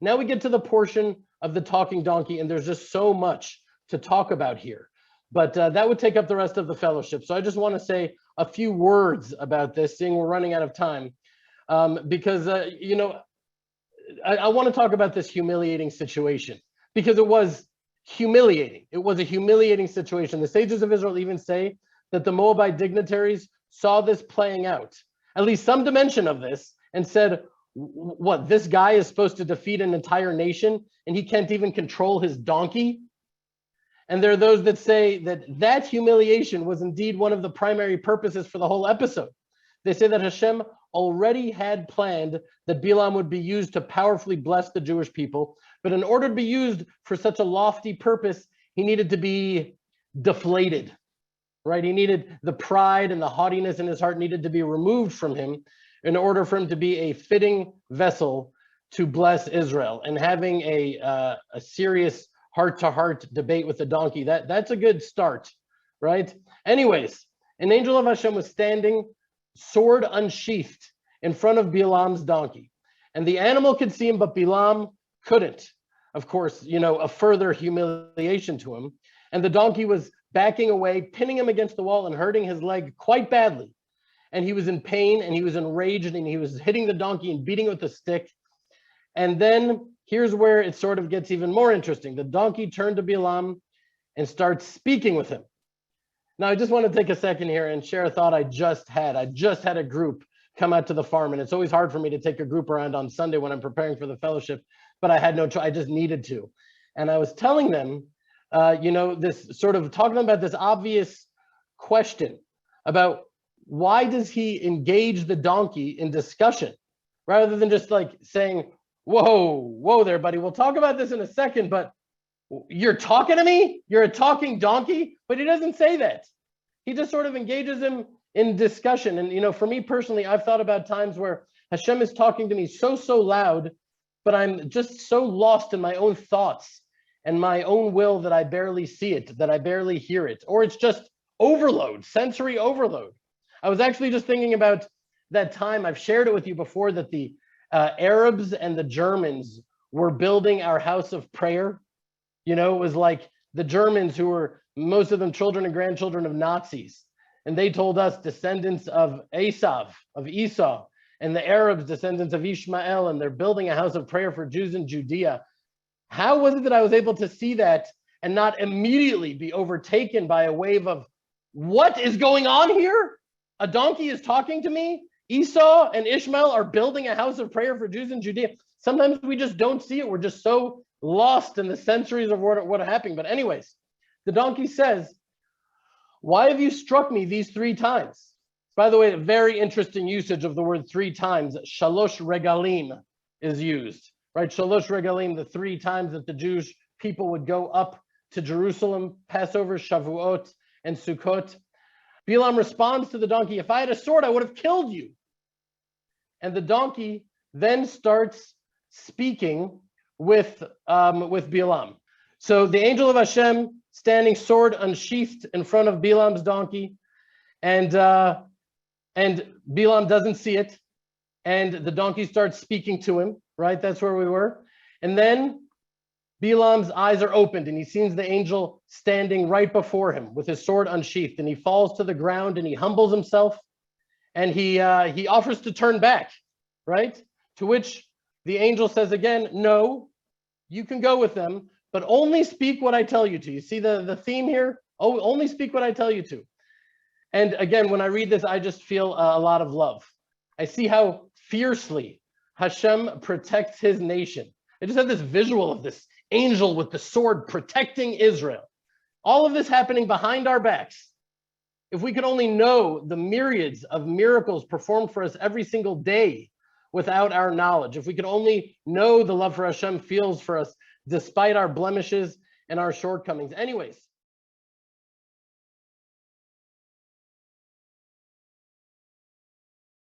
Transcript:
Now we get to the portion of the talking donkey, and there's just so much to talk about here. But that would take up the rest of the fellowship. So I just want to say a few words about this, seeing we're running out of time, because, I want to talk about this humiliating situation, because it was humiliating. It was a humiliating situation. The sages of Israel even say that the Moabite dignitaries saw this playing out, at least some dimension of this, and said, what, this guy is supposed to defeat an entire nation and he can't even control his donkey? And there are those that say that that humiliation was indeed one of the primary purposes for the whole episode. They say that Hashem already had planned that Bilam would be used to powerfully bless the Jewish people, but in order to be used for such a lofty purpose, he needed to be deflated, right? He needed the pride and the haughtiness in his heart needed to be removed from him in order for him to be a fitting vessel to bless Israel. And having a serious heart-to-heart debate with the donkey, that's a good start, right? Anyways, an angel of Hashem was standing, sword unsheathed, in front of Bilam's donkey. And the animal could see him, but Bilam couldn't. Of course, a further humiliation to him. And the donkey was backing away, pinning him against the wall and hurting his leg quite badly. And he was in pain and he was enraged and he was hitting the donkey and beating it with a stick. And then here's where it sort of gets even more interesting. The donkey turned to Bilam and starts speaking with him. Now, I just want to take a second here and share a thought I just had. I just had a group come out to the farm, and it's always hard for me to take a group around on Sunday when I'm preparing for the fellowship, but I had no choice. I just needed to. And I was telling them, this sort of talking about this obvious question about why does he engage the donkey in discussion rather than just like saying, whoa there, buddy. We'll talk about this in a second, but you're talking to me? You're a talking donkey? But he doesn't say that. He just sort of engages him in discussion. And, for me personally, I've thought about times where Hashem is talking to me so loud, but I'm just so lost in my own thoughts and my own will that I barely see it, that I barely hear it. Or it's just overload, sensory overload. I was actually just thinking about that time, I've shared it with you before, that the Arabs and the Germans were building our house of prayer. It was like the Germans, who were most of them children and grandchildren of Nazis. And they told us descendants of Esau, and the Arabs descendants of Ishmael, and they're building a house of prayer for Jews in Judea. How was it that I was able to see that and not immediately be overtaken by a wave of, what is going on here? A donkey is talking to me? Esau and Ishmael are building a house of prayer for Jews in Judea. Sometimes we just don't see it. We're just so lost in the sensories of what are happening. But anyways, the donkey says, why have you struck me these 3 times? By the way, a very interesting usage of the word 3 times. Shalosh regalim is used, right? Shalosh regalim, the 3 times that the Jewish people would go up to Jerusalem, Passover, Shavuot, and Sukkot. Bilam responds to the donkey, if I had a sword, I would have killed you. And the donkey then starts speaking with Bilam. So the angel of Hashem standing sword unsheathed in front of Bilam's donkey, and Bilam doesn't see it, and the donkey starts speaking to him, right? That's where we were. And then Bilam's eyes are opened and he sees the angel standing right before him with his sword unsheathed, and he falls to the ground and he humbles himself and he offers to turn back, right? To which the angel says again, no, you can go with them, but only speak what I tell you to. You see the theme here? Oh, only speak what I tell you to. And again, when I read this, I just feel a lot of love. I see how fiercely Hashem protects his nation. I just have this visual of this angel with the sword protecting Israel. All of this happening behind our backs. If we could only know the myriads of miracles performed for us every single day without our knowledge, if we could only know the love for Hashem feels for us despite our blemishes and our shortcomings. Anyways,